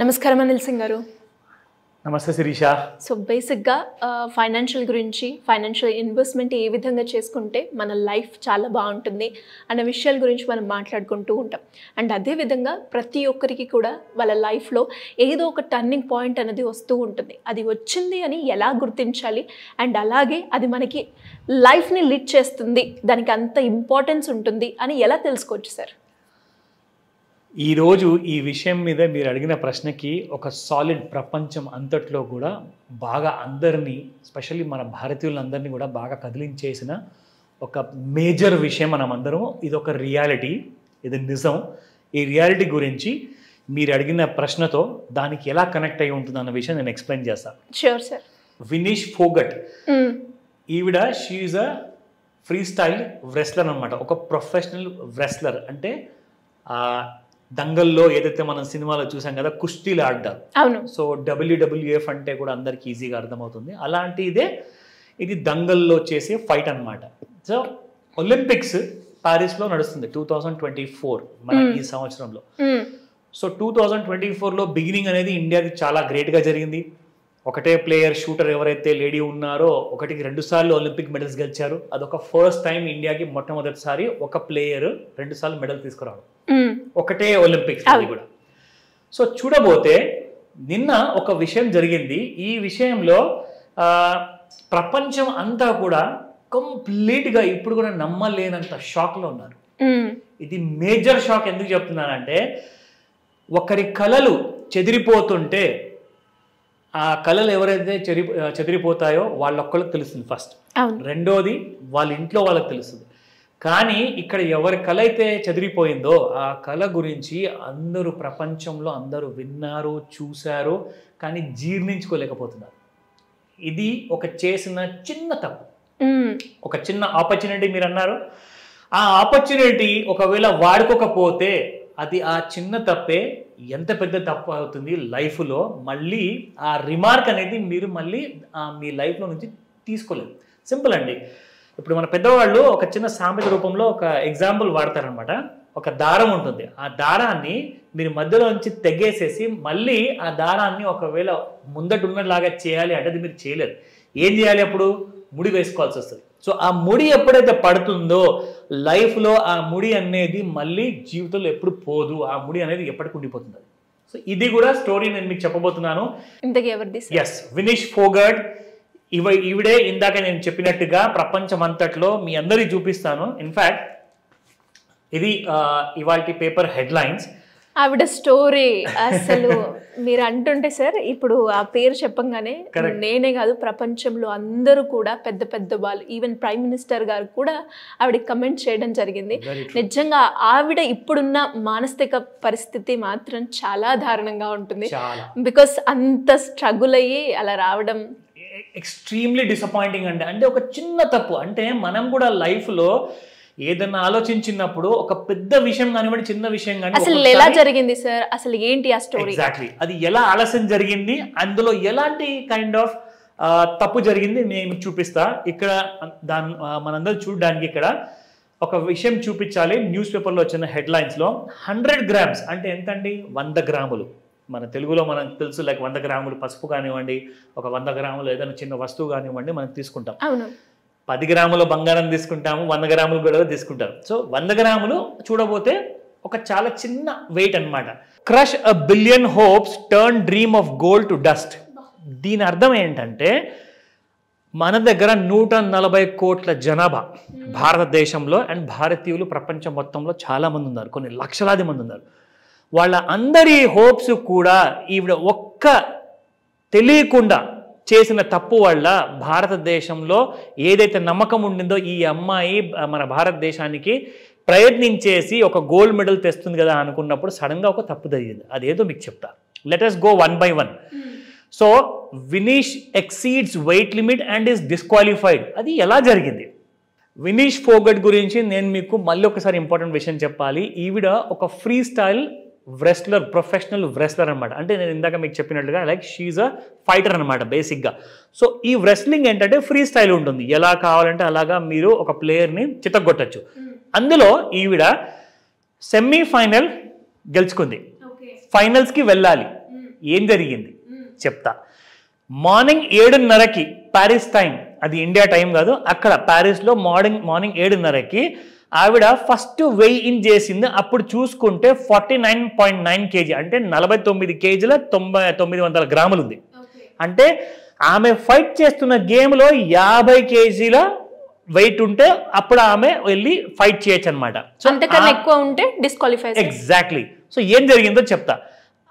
నమస్కారం అనిల్ సింగ్ గారు. నమస్తే శిరీష. సో బేసిక్గా ఫైనాన్షియల్ గురించి, ఫైనాన్షియల్ ఇన్వెస్ట్మెంట్ ఏ విధంగా చేసుకుంటే మన లైఫ్ చాలా బాగుంటుంది అన్న విషయాల గురించి మనం మాట్లాడుకుంటూ ఉంటాం. అండ్ అదేవిధంగా ప్రతి ఒక్కరికి కూడా వాళ్ళ లైఫ్లో ఏదో ఒక టర్నింగ్ పాయింట్ అనేది వస్తూ ఉంటుంది. అది వచ్చింది అని ఎలా గుర్తించాలి, అండ్ అలాగే అది మనకి లైఫ్ని లీడ్ చేస్తుంది, దానికి అంత ఇంపార్టెన్స్ ఉంటుంది అని ఎలా తెలుసుకోవచ్చు సార్? ఈరోజు ఈ విషయం మీద మీరు అడిగిన ప్రశ్నకి ఒక సాలిడ్ ప్రపంచం అంతట్లో కూడా బాగా అందరినీ, స్పెషల్లీ మన భారతీయులందరినీ కూడా బాగా కదిలించేసిన ఒక మేజర్ విషయం మనం అందరం. ఇది ఒక రియాలిటీ, ఇది నిజం. ఈ రియాలిటీ గురించి మీరు అడిగిన ప్రశ్నతో దానికి ఎలా కనెక్ట్ అయి ఉంటుంది అన్న విషయం నేను ఎక్స్ప్లెయిన్ చేస్తాను. Sure sir. వినీష్ ఫోగట్, ఈవిడ she is a free style wrestler అనమాట. ఒక ప్రొఫెషనల్ రెస్లర్. అంటే దంగల్లో ఏదైతే మనం సినిమాలో చూసాం కదా, కుస్తీలు ఆడతారు. అవును. సో WWF అంటే కూడా అందరికి ఈజీగా అర్థమవుతుంది. అలాంటిదే ఇది దంగల్లో చేసే ఫైట్ అనమాట. సో ఒలింపిక్స్ ప్యారిస్లో నడుస్తుంది 2024 మన ఈ సంవత్సరంలో. సో 2024లో బిగినింగ్ అనేది ఇండియాకి చాలా గ్రేట్గా జరిగింది. ఒకటే ప్లేయర్ షూటర్ ఎవరైతే లేడీ ఉన్నారో 1కి 2 సార్లు ఒలింపిక్ మెడల్స్ గెలిచారు. అదొక ఫస్ట్ టైం ఇండియాకి మొట్టమొదటిసారి ఒక ప్లేయర్ 2 సార్లు మెడల్ తీసుకురావడం, ఒకటే ఒలింపిక్స్ అది కూడా. సో చూడబోతే నిన్న ఒక విషయం జరిగింది. ఈ విషయంలో ప్రపంచం అంతా కూడా కంప్లీట్గా ఇప్పుడు కూడా నమ్మలేనంత షాక్లో ఉన్నారు. ఇది మేజర్ షాక్. ఎందుకు చెప్తున్నానంటే, ఒకరి కళలు చెదిరిపోతుంటే ఆ కళలు ఎవరైతే చెదిరిపోతాయో వాళ్ళొక్కళ్ళకి తెలుస్తుంది ఫస్ట్. రెండోది వాళ్ళ ఇంట్లో వాళ్ళకి తెలుస్తుంది. కానీ ఇక్కడ ఎవరి కళ అయితే చెదిరిపోయిందో ఆ కళ గురించి అందరూ ప్రపంచంలో అందరూ విన్నారు, చూశారు, కానీ జీర్ణించుకోలేకపోతున్నారు. ఇది ఒక చేసిన చిన్న తప్పు, ఒక చిన్న ఆపర్చునిటీ. మీరు అన్నారు, ఆ ఆపర్చునిటీ ఒకవేళ వాడుకోకపోతే అది ఆ చిన్న తప్పే ఎంత పెద్ద తప్పు అవుతుంది లైఫ్లో. మళ్ళీ ఆ రిమార్క్ అనేది మీరు మళ్ళీ మీ లైఫ్లో నుంచి తీసుకోలేదు. సింపుల్ అండి. ఇప్పుడు మన పెద్దవాళ్ళు ఒక చిన్న సామెత రూపంలో ఒక ఎగ్జాంపుల్ వాడతారనమాట. ఒక దారం ఉంటుంది, ఆ దారాన్ని మీరు మధ్యలో నుంచి తెగేసేసి మళ్ళీ ఆ దారాన్ని ఒకవేళ ముందట ఉన్నలాగా చేయాలి అంటే అది మీరు చేయలేరు. ఏం చేయాలి? అప్పుడు ముడి వేసుకోవాల్సి వస్తుంది. సో ఆ ముడి ఎప్పుడైతే పడుతుందో లైఫ్లో ఆ ముడి అనేది మళ్ళీ జీవితంలో ఎప్పుడు పోదు. ఆ ముడి అనేది ఎప్పటికి ఉండిపోతుంది. సో ఇది కూడా స్టోరీ నేను మీకు చెప్పబోతున్నాను. ఎస్, వినీష్ ఫోగట్. ఈవిడే ఇందాక నేను చెప్పినట్టుగా ప్రపంచం అంతట్లో మీ అందరికీ చూపిస్తాను. ఇన్ఫ్యాక్ట్ ఇది ఇవాల్టి పేపర్ హెడ్లైన్స్. ఆవిడ స్టోరీ అసలు మీరు అంటుంటే సార్, ఇప్పుడు ఆ పేరు చెప్పంగానే నేనే కాదు ప్రపంచంలో అందరూ కూడా పెద్ద పెద్ద వాళ్ళు, ఈవెన్ ప్రైమ్ మినిస్టర్ గారు కూడా ఆవిడకి కమెంట్ చేయడం జరిగింది. నిజంగా ఆవిడ ఇప్పుడున్న మానసిక పరిస్థితి మాత్రం చాలా దారుణంగా ఉంటుంది. బికాస్ అంత స్ట్రగుల్ అయ్యి అలా రావడం ఎక్స్ట్రీమ్లీ డిసప్పాయింటింగ్. అంటే ఒక చిన్న తప్పు. అంటే మనం కూడా లైఫ్లో ఏదన్నా ఆలోచించినప్పుడు ఒక పెద్ద విషయం కానివ్వండి, చిన్న విషయం కానీ, అసలు ఎలా జరిగింది సార్, అసలు ఏంటి ఆ స్టోరీ, ఎగ్జాక్ట్లీ అది ఎలా ఆలస్యం జరిగింది, అందులో ఎలాంటి కైండ్ ఆఫ్ తప్పు జరిగింది నేను చూపిస్తా. ఇక్కడ మనందరూ చూడడానికి ఇక్కడ ఒక విషయం చూపించాలి. న్యూస్ పేపర్లో వచ్చిన హెడ్లైన్స్లో 100 grams అంటే ఎంతండి? 100 గ్రాములు. మన తెలుగులో మనకు తెలుసు, లైక్ 100 గ్రాములు పసుపు కానివ్వండి, ఒక 100 గ్రాములు ఏదైనా చిన్న వస్తువు కానివ్వండి మనం తీసుకుంటాం. 10 గ్రాముల బంగారం తీసుకుంటాము, 100 గ్రాములు కూడా తీసుకుంటారు. సో 100 గ్రాములు చూడబోతే ఒక చాలా చిన్న వెయిట్ అనమాట. Crush a billion hopes, turn dream of gold to dust. దీని అర్థం ఏంటంటే, మన దగ్గర 140 కోట్ల జనాభా భారతదేశంలో, అండ్ భారతీయులు ప్రపంచం మొత్తంలో చాలామంది ఉన్నారు, కొన్ని లక్షలాది మంది ఉన్నారు. వాళ్ళ అందరి హోప్స్ కూడా ఈవిడ ఒక్క తెలియకుండా చేసిన తప్పు వల్ల భారతదేశంలో ఏదైతే నమ్మకం ఉండిందో ఈ అమ్మాయి మన భారతదేశానికి ప్రయత్నించేసి ఒక గోల్డ్ మెడల్ తెస్తుంది కదా అనుకున్నప్పుడు సడన్గా ఒక తప్పు జరిగింది. అదేదో మీకు చెప్తా. Let us go one by one. So Vineesh exceeds wait limit and is disqualified. అది ఎలా జరిగింది? వినీష్ ఫోగట్ గురించి నేను మీకు మళ్ళీ ఒకసారి ఇంపార్టెంట్ విషయం చెప్పాలి. ఈవిడ ఒక free style wrestler, professional wrestler అనమాట. అంటే నేను ఇందాక మీకు చెప్పినట్లుగా లైక్ షీఈ్ అ ఫైటర్ అనమాట బేసిక్గా. సో ఈ రెస్లింగ్ ఏంటంటే ఫ్రీ స్టైల్ ఉంటుంది. ఎలా కావాలంటే అలాగా మీరు ఒక ప్లేయర్ని చితగొట్టచ్చు. అందులో ఈవిడ సెమీఫైనల్ గెలుచుకుంది, ఫైనల్స్కి వెళ్ళాలి. ఏం జరిగింది చెప్తా. మార్నింగ్ 7:30కి ప్యారిస్ టైం, అది ఇండియా టైం కాదు, అక్కడ ప్యారిస్లో మార్నింగ్ 7:30కి ఆవిడ ఫస్ట్ వెయిట్ ఇన్ చేసింది. అప్పుడు చూసుకుంటే 49.9 kg, అంటే 49 kgల 900 గ్రాములు ఉంది. అంటే ఆమె ఫైట్ చేస్తున్న గేమ్లో 50 kgల వెయిట్ ఉంటే అప్పుడు ఆమె వెళ్ళి ఫైట్ చేయొచ్చు అనమాట. సో అంతకన్నా ఎక్కువ ఉంటే డిస్క్వాలిఫై. ఎగ్జాక్ట్లీ. సో ఏం జరిగిందో చెప్తా.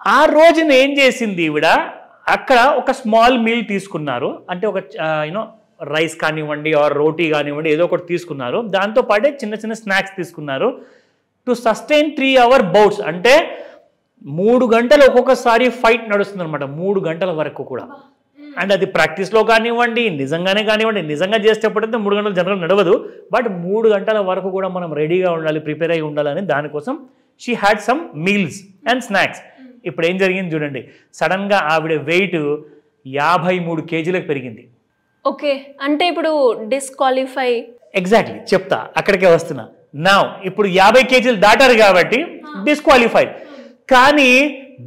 ఆ రోజున ఏం చేసింది ఈవిడ, అక్కడ ఒక స్మాల్ మీల్ తీసుకున్నారు, అంటే ఒక రైస్ కానివ్వండి ఆర్ రోటీ కానివ్వండి ఏదో ఒకటి తీసుకున్నారు. దాంతోపాటే చిన్న చిన్న స్నాక్స్ తీసుకున్నారు. టు సస్టైన్ 3 hour బౌట్స్, అంటే 3 గంటలు ఒక్కొక్కసారి ఫైట్ నడుస్తుంది అనమాట, 3 గంటల వరకు కూడా. అండ్ అది ప్రాక్టీస్లో కానివ్వండి, నిజంగానే కానివ్వండి, నిజంగా చేసేటప్పుడైతే 3 గంటలు జనరల్ నడవదు, బట్ 3 గంటల వరకు కూడా మనం రెడీగా ఉండాలి, ప్రిపేర్ అయి ఉండాలని దానికోసం she had some meals and snacks. ఇప్పుడు ఏం జరిగింది చూడండి, సడన్గా ఆవిడ వెయిట్ 53 kgలకు పెరిగింది. ఓకే, అంటే ఇప్పుడు డిస్క్వాలిఫై. ఎగ్జాక్ట్లీ చెప్తా, అక్కడికే వస్తున్నా. నా ఇప్పుడు 50 kg దాటారు కాబట్టి డిస్క్వాలిఫైడ్. కానీ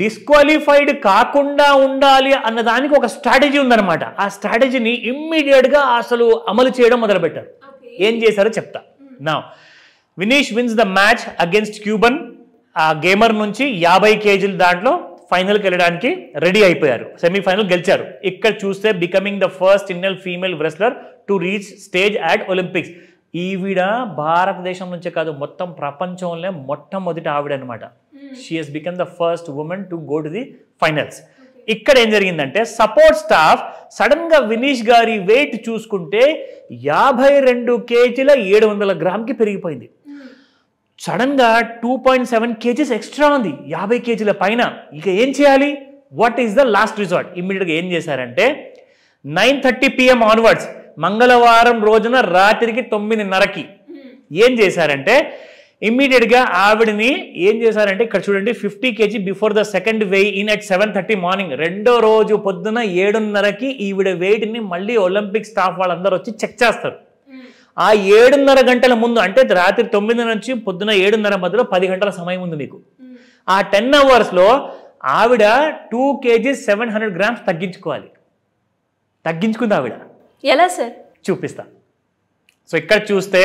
డిస్క్వాలిఫైడ్ కాకుండా ఉండాలి అన్న దానికి ఒక స్ట్రాటజీ ఉందన్నమాట. ఆ స్ట్రాటజీని ఇమ్మీడియట్గా అసలు అమలు చేయడం మొదలుపెట్టారు. ఏం చేశారో చెప్తా. నా Vinesh wins the match against Cuban. ఆ గేమర్ నుంచి 50 kg దాంట్లో ఫైనల్కి వెళ్ళడానికి రెడీ అయిపోయారు, సెమీఫైనల్ గెలిచారు. ఇక్కడ చూస్తే becoming the first Indian female wrestler to reach stage at Olympics. ఈవిడ భారతదేశం నుంచే కాదు, మొత్తం ప్రపంచంలో మొట్టమొదటి ఆవిడ అనమాట. She has become the first women to go to the finals. ఇక్కడ ఏం జరిగిందంటే సపోర్ట్ స్టాఫ్ సడన్ గా వినీష్ గారి వెయిట్ చూసుకుంటే 52 kgల 700 గ్రామ్కి పెరిగిపోయింది. సడన్ గా 2.7 kgs ఎక్స్ట్రా ఉంది 50 kgల పైన. ఇక ఏం చేయాలి? What is the last resort? ఇమ్మీడియట్గా ఏం చేశారంటే 9:30 PM ఆన్వర్డ్స్, మంగళవారం రోజున రాత్రికి 9:30కి ఏం చేశారంటే ఇమ్మీడియట్గా ఆవిడని ఏం చేశారంటే ఇక్కడ చూడండి 50 kg before the second weigh in at 7:30 morning. రెండో రోజు పొద్దున 7:30కి ఈవిడ వెయిట్ని మళ్ళీ ఒలింపిక్ స్టాఫ్ వాళ్ళందరూ వచ్చి చెక్ చేస్తారు. ఆ 7:30 గంటల ముందు, అంటే రాత్రి 9 నుంచి పొద్దున 7:30 మధ్యలో 10 గంటల సమయం ఉంది మీకు. ఆ 10 అవర్స్లో ఆవిడ 2 kg 700 grams తగ్గించుకోవాలి. తగ్గించుకుంది ఆవిడ. ఎలా సార్? చూపిస్తా. సో ఇక్కడ చూస్తే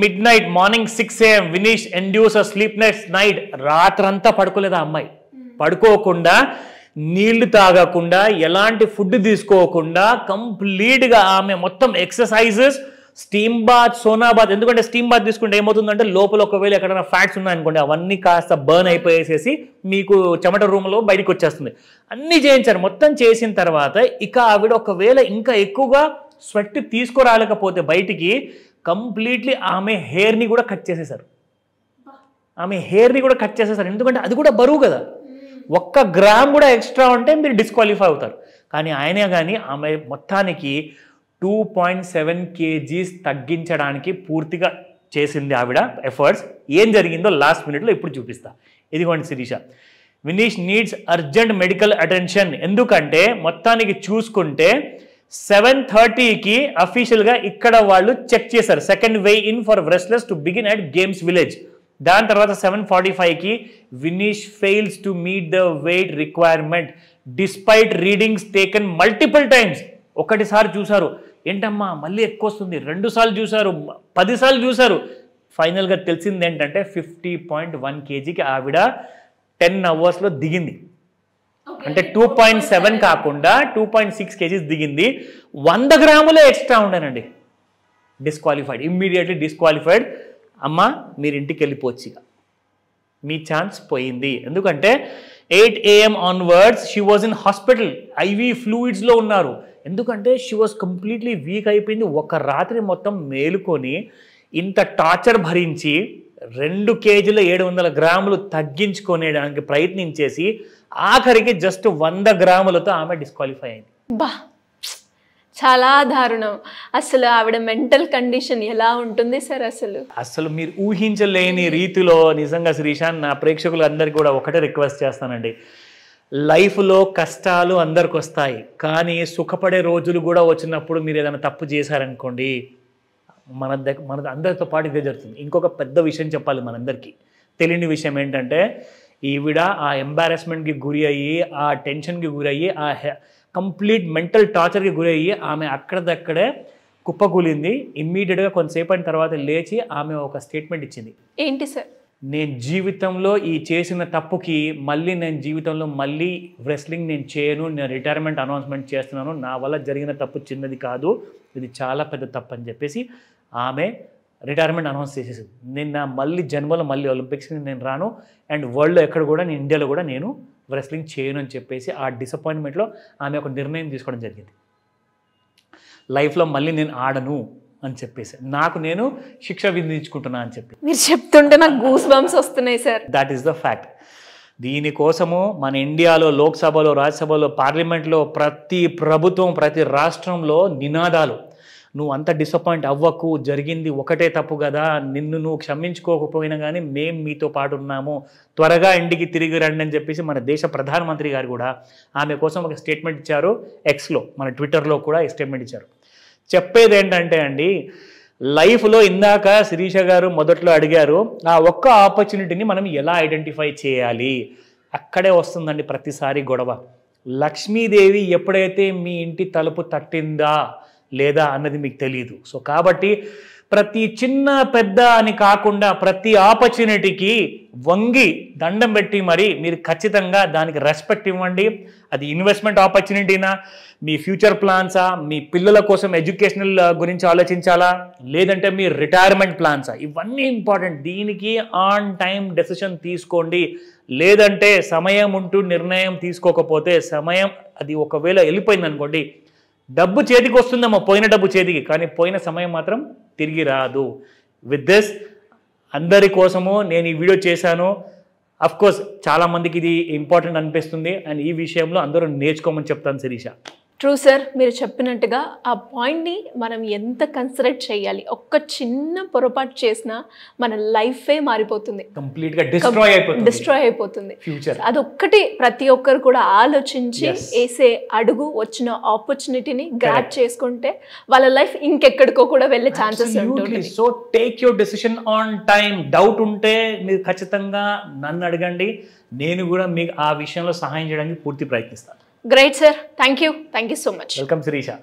mid night morning 6 AM Vineesh end use a sleepless night. రాత్రంతా పడుకోలేదు ఆ అమ్మాయి. పడుకోకుండా, నీళ్లు తాగకుండా, ఎలాంటి ఫుడ్ తీసుకోకుండా కంప్లీట్గా ఆమె మొత్తం exercises, steam bath, sauna bath. ఎందుకంటే స్టీమ్ బాత్ తీసుకుంటే ఏమవుతుందంటే లోపల ఒకవేళ ఎక్కడైనా ఫ్యాట్స్ ఉన్నాయనుకోండి అవన్నీ కాస్త బర్న్ అయిపోయేసేసి మీకు చెమట రూమ్లో బయటకు వచ్చేస్తుంది. అన్నీ చేయించారు. మొత్తం చేసిన తర్వాత ఇక ఆవిడ ఒకవేళ ఇంకా ఎక్కువగా స్వెట్ తీసుకురాలేకపోతే బయటికి కంప్లీట్లీ ఆమె హెయిర్ని కూడా కట్ చేసేసారు. ఎందుకంటే అది కూడా బరువు కదా, 1 గ్రామ్ కూడా ఎక్స్ట్రా ఉంటే మీరు డిస్క్వాలిఫై అవుతారు. కానీ అయినా కానీ ఆమె మొత్తానికి 2.7 kgs తగ్గించడానికి పూర్తిగా చేసింది ఆవిడ ఎఫర్ట్స్. ఏం జరిగిందో లాస్ట్ మినిట్లో ఇప్పుడు చూపిస్తా. ఇదిగోండి Sirisha, Vinesh needs urgent medical attention. ఎందుకంటే మొత్తానికి చూసుకుంటే 7:30కి అఫీషియల్గా ఇక్కడ వాళ్ళు చెక్ చేశారు second weigh in for wrestlers to begin at games village. దాని తర్వాత 7:45కి Vinesh fails to meet the weight requirement despite readings taken multiple times. ఒకటిసారి చూశారు, ఏంటమ్మా మళ్ళీ ఎక్కువ వస్తుంది, 2 సార్లు చూశారు, 10 సార్లు చూశారు. ఫైనల్గా తెలిసింది ఏంటంటే 50.1 kgకి ఆవిడ 10 అవర్స్లో దిగింది. అంటే 2.7 కాకుండా 2.6 kgs దిగింది. 100 గ్రాములే ఎక్స్ట్రా ఉండేనండి. Disqualified, immediately disqualified. అమ్మ మీరు ఇంటికి వెళ్ళిపోవచ్చు, ఇక మీ ఛాన్స్ పోయింది. ఎందుకంటే 8 AM onwards she was in hospital, IV ఫ్లూయిడ్స్లో ఉన్నారు. ఎందుకంటే షీ వాజ్ కంప్లీట్లీ వీక్ అయిపోయింది. ఒక రాత్రి మొత్తం మేలుకొని ఇంత టార్చర్ భరించి 2 kg 700 గ్రాములు తగ్గించుకునేడానికి ప్రయత్నించేసి ఆఖరికి జస్ట్ 100 గ్రాములతో ఆమె డిస్క్వాలిఫై అయింది. బా, చాలా దారుణం. అసలు ఆవిడ మెంటల్ కండిషన్ ఎలా ఉంటుంది సార్? అసలు మీరు ఊహించలేని రీతిలో. నిజంగా శ్రీశాంత్, నా ప్రేక్షకులందరికీ కూడా ఒకటే రిక్వెస్ట్ చేస్తానండి, లైఫ్లో కష్టాలు అందరికి వస్తాయి, కానీ సుఖపడే రోజులు కూడా వచ్చినప్పుడు మీరు ఏదైనా తప్పు చేశారనుకోండి మన అందరితో పాటు ఇదే జరుగుతుంది. ఇంకొక పెద్ద విషయం చెప్పాలి మనందరికీ. తెలియని విషయం ఏంటంటే ఈవిడ ఆ ఎంబారెస్మెంట్కి గురి అయ్యి, ఆ టెన్షన్కి గురి అయ్యి, ఆ కంప్లీట్ మెంటల్ టార్చర్కి గురి అయ్యి ఆమె అక్కడదక్కడే కుప్పకూలింది. ఇమ్మీడియట్గా కొంతసేపు అయిన తర్వాత లేచి ఆమె ఒక స్టేట్మెంట్ ఇచ్చింది. ఏంటి సార్? నేను జీవితంలో ఈ చేసిన తప్పుకి నేను జీవితంలో మళ్ళీ రెస్లింగ్ నేను చేయను, నేను రిటైర్మెంట్ అనౌన్స్మెంట్ చేస్తున్నాను, నా వల్ల జరిగిన తప్పు చిన్నది కాదు, ఇది చాలా పెద్ద తప్పు అని చెప్పేసి ఆమె రిటైర్మెంట్ అనౌన్స్ చేసేసింది. నేను మళ్ళీ జన్మలో ఒలింపిక్స్కి నేను రాను, అండ్ వరల్డ్లో ఎక్కడ కూడా నేను ఇండియాలో కూడా నేను రెస్లింగ్ చేయను అని చెప్పేసి ఆ డిసప్పాయింట్మెంట్లో ఆమె ఒక నిర్ణయం తీసుకోవడం జరిగింది. లైఫ్లో మళ్ళీ నేను ఆడను అని చెప్పేసి నేను శిక్ష విధించుకుంటున్నా అని చెప్పి. మీరు చెప్తుంటే నాకు గూస్ బంప్స్ వస్తున్నాయి sir. That is the fact. దీనికోసము మన ఇండియాలో లోక్సభలో, రాజ్యసభలో, పార్లమెంట్లో ప్రతి ప్రభుత్వం, ప్రతి రాష్ట్రంలో నినాదాలు, నువ్వు అంత డిసప్పాయింట్ అవ్వకు, జరిగింది ఒకటే తప్పు కదా, నిన్ను నువ్వు క్షమించుకోకపోయినా కానీ మేము మీతో పాటు ఉన్నాము, త్వరగా ఇంటికి తిరిగి రండి అని చెప్పేసి మన దేశ ప్రధానమంత్రి గారు కూడా ఆమె కోసం ఒక స్టేట్మెంట్ ఇచ్చారు. ఎక్స్లో, మన ట్విట్టర్లో కూడా ఈ స్టేట్మెంట్ ఇచ్చారు. చెప్పేది ఏంటంటే అండి, లైఫ్లో ఇందాక శిరీష గారు మొదట్లో అడిగారు, ఆ ఒక్క ఆపర్చునిటీని మనం ఎలా ఐడెంటిఫై చేయాలి. అక్కడే వస్తుందండి ప్రతిసారి గొడవ. లక్ష్మీదేవి ఎప్పుడైతే మీ ఇంటి తలుపు తట్టిందా లేదా అన్నది మీకు తెలియదు. సో కాబట్టి ప్రతి చిన్న పెద్ద అని కాకుండా ప్రతి ఆపర్చునిటీకి వంగి దండం పెట్టి మరి మీరు ఖచ్చితంగా దానికి రెస్పెక్ట్ ఇవ్వండి. అది ఇన్వెస్ట్మెంట్ ఆపర్చునిటీనా, మీ ఫ్యూచర్ ప్లాన్సా, మీ పిల్లల కోసం ఎడ్యుకేషనల్ గురించి ఆలోచించాలా, లేదంటే మీ రిటైర్మెంట్ ప్లాన్సా, ఇవన్నీ ఇంపార్టెంట్. దీనికి ఆన్ టైం డెసిషన్ తీసుకోండి. లేదంటే సమయం ఉంటూ నిర్ణయం తీసుకోకపోతే సమయం అది ఒకవేళ వెళ్ళిపోయింది అనుకోండి, డబ్బు చేతికి వస్తుందేమో, పోయిన డబ్బు చేతికి, కానీ పోయిన సమయం మాత్రం తిరిగి రాదు. విత్ దిస్ అందరి కోసము నేను ఈ వీడియో చేశాను. అఫ్కోర్స్ చాలామందికి ఇది ఇంపార్టెంట్ అనిపిస్తుంది, అండ్ ఈ విషయంలో అందరూ నేర్చుకోమని చెప్తాను శిరీష. ట్రూ సార్, మీరు చెప్పినట్టుగా ఆ పాయింట్ని మనం ఎంత కన్సిడర్ చేయాలి. ఒక్క చిన్న పొరపాటు చేసినా మన లైఫే మారిపోతుంది, కంప్లీట్గా డిస్ట్రాయ్ అయిపోతుంది ఫ్యూచర్. అదొక్కటి ప్రతి ఒక్కరు కూడా ఆలోచించి వేసే అడుగు, వచ్చిన ఆపర్చునిటీని గ్రాబ్ చేసుకుంటే వాళ్ళ లైఫ్ ఇంకెక్కడికో కూడా వెళ్ళే ఛాన్సెస్ ఉంటుంది. So take your decision on time. Doubt ఉంటే మీరు ఖచ్చితంగా నన్ను అడగండి, నేను కూడా మీకు ఆ విషయంలో సహాయం చేయడానికి పూర్తి ప్రయత్నిస్తాను. Great, sir. Thank you so much. Welcome, Sirisha.